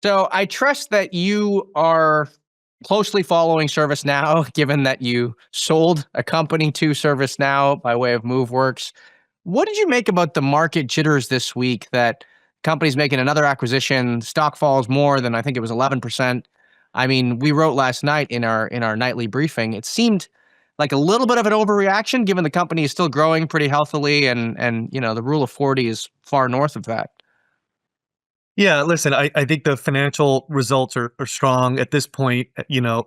So I trust that you are closely following ServiceNow, given that you sold a company to ServiceNow by way of Moveworks. What did you make about the market jitters this week that companies making another acquisition, stock falls more than I think it was 11%. I mean, we wrote last night in our nightly briefing, it seemed like a little bit of an overreaction given the company is still growing pretty healthily and the rule of 40 is far north of that. Yeah, listen, I think the financial results are strong at this point.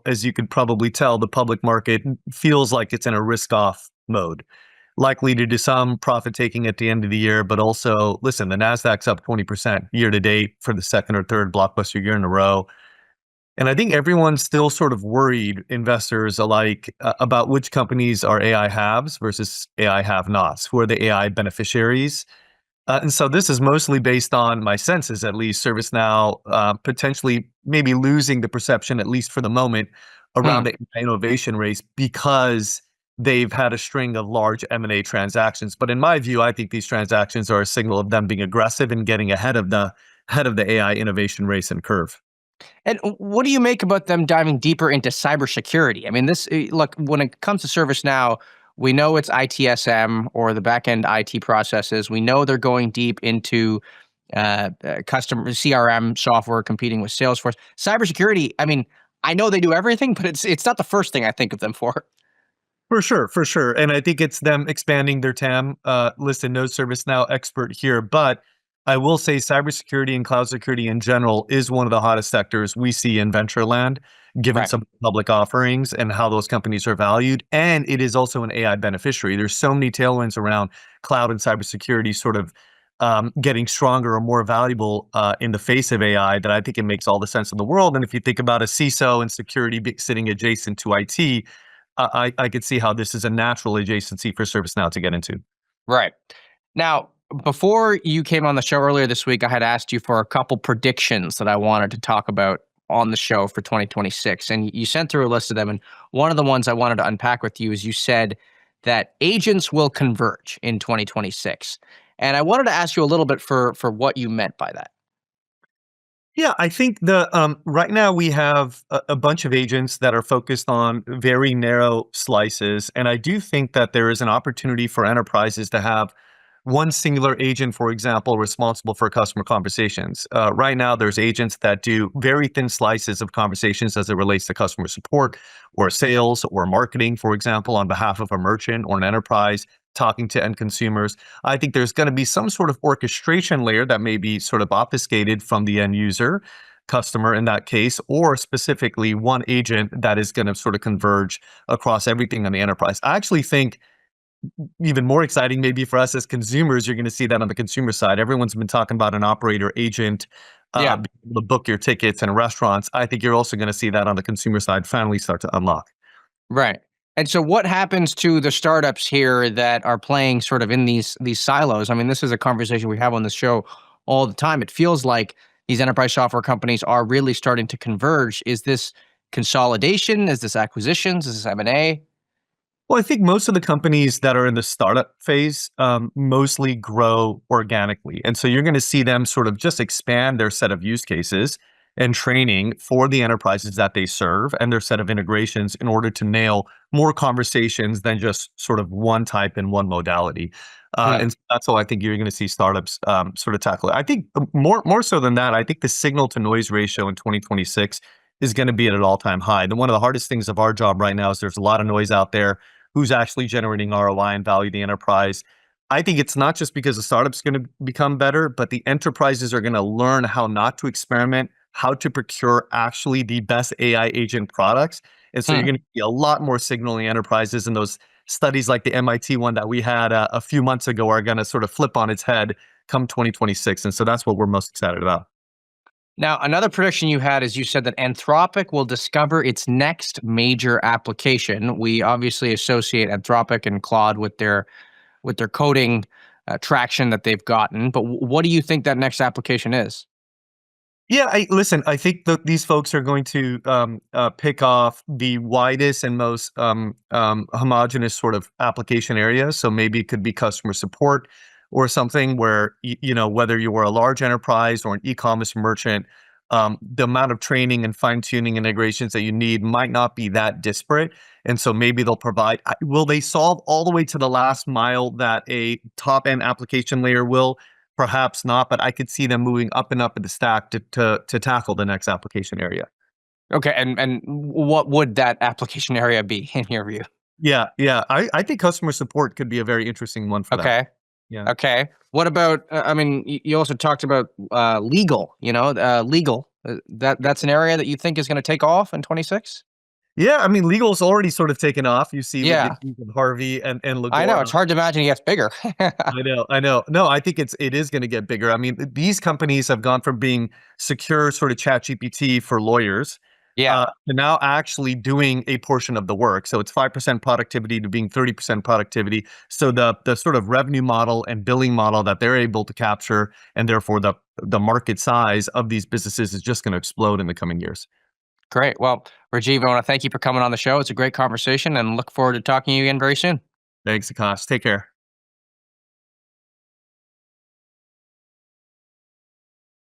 As you could probably tell, the public market feels like it's in a risk-off mode, likely to do some profit taking at the end of the year. But also, listen, the Nasdaq's up 20% year to date for the second or third blockbuster year in a row. And I think everyone's still sort of worried, investors alike, about which companies are AI haves versus AI have-nots. Who are the AI beneficiaries? And so this is mostly based on my senses, at least, ServiceNow potentially maybe losing the perception, at least for the moment, Hmm. around the innovation race because they've had a string of large M&A transactions. But in my view, I think these transactions are a signal of them being aggressive and getting ahead of the AI innovation race and curve. And what do you make about them diving deeper into cybersecurity? I mean, look, when it comes to ServiceNow, we know it's ITSM or the backend IT processes. We know they're going deep into customer CRM software competing with Salesforce. Cybersecurity, I mean, I know they do everything, but it's not the first thing I think of them for. For sure, for sure. And I think it's them expanding their TAM. Listen, no ServiceNow expert here, but I will say cybersecurity and cloud security in general is one of the hottest sectors we see in venture land, given Right. some public offerings and how those companies are valued. And it is also an AI beneficiary. There's so many tailwinds around cloud and cybersecurity sort of getting stronger or more valuable in the face of AI that I think it makes all the sense in the world. And if you think about a CISO and security sitting adjacent to IT, I could see how this is a natural adjacency for ServiceNow to get into. Right. Now, before you came on the show earlier this week, I had asked you for a couple predictions that I wanted to talk about on the show for 2026. And you sent through a list of them. And one of the ones I wanted to unpack with you is you said that agents will converge in 2026. And I wanted to ask you a little bit for what you meant by that. Yeah, I think the right now we have a bunch of agents that are focused on very narrow slices, and I do think that there is an opportunity for enterprises to have one singular agent, for example, responsible for customer conversations. Right now, there's agents that do very thin slices of conversations as it relates to customer support or sales or marketing, for example, on behalf of a merchant or an enterprise talking to end consumers. I think there's going to be some sort of orchestration layer that may be sort of obfuscated from the end user customer in that case, or specifically one agent that is going to sort of converge across everything on the enterprise. I actually think even more exciting maybe for us as consumers, you're going to see that on the consumer side. Everyone's been talking about an operator agent Yeah. being able to book your tickets in restaurants. I think you're also going to see that on the consumer side finally start to unlock. Right. And so what happens to the startups here that are playing sort of in these silos? I mean, this is a conversation we have on the show all the time. It feels like these enterprise software companies are really starting to converge. Is this consolidation? Is this acquisitions? Is this M&A? Well, I think most of the companies that are in the startup phase mostly grow organically. And so you're going to see them sort of just expand their set of use cases and training for the enterprises that they serve and their set of integrations in order to nail more conversations than just sort of one type and one modality. Hmm. And so that's how I think you're going to see startups sort of tackle it. I think more so than that, I think the signal to noise ratio in 2026 is going to be at an all-time high. And one of the hardest things of our job right now is there's a lot of noise out there. Who's actually generating ROI and value to the enterprise? I think it's not just because the startup's going to become better, but the enterprises are going to learn how not to experiment, how to procure actually the best AI agent products. And so you're Hmm. going to see a lot more signal in the enterprises, and those studies like the MIT one that we had a few months ago are going to sort of flip on its head come 2026. And so that's what we're most excited about. Now, another prediction you had is you said that Anthropic will discover its next major application. We obviously associate Anthropic and Claude with their coding traction that they've gotten. But what do you think that next application is? Yeah, listen. I think that these folks are going to pick off the widest and most homogenous sort of application areas. So maybe it could be customer support or something where whether you were a large enterprise or an e-commerce merchant, the amount of training and fine tuning integrations that you need might not be that disparate. And so maybe they'll provide, will they solve all the way to the last mile that a top end application layer will? Perhaps not, but I could see them moving up and up in the stack to tackle the next application area. Okay, and what would that application area be in your view? Yeah, yeah. I think customer support could be a very interesting one for that. Okay. Yeah. Okay. What about? I mean, you also talked about legal. Legal. That's an area that you think is going to take off in 26. Yeah, I mean, legal's already sort of taken off. You see Yeah, with Harvey and I know. Lagora. It's hard to imagine it gets bigger. I know. No, I think it is going to get bigger. I mean, these companies have gone from being secure sort of chat GPT for lawyers Yeah. to now actually doing a portion of the work. So it's 5% productivity to being 30% productivity. So the sort of revenue model and billing model that they're able to capture, and therefore the market size of these businesses is just going to explode in the coming years. Great. Well, Rajeev, I want to thank you for coming on the show. It's a great conversation and look forward to talking to you again very soon. Thanks, Akash. Take care.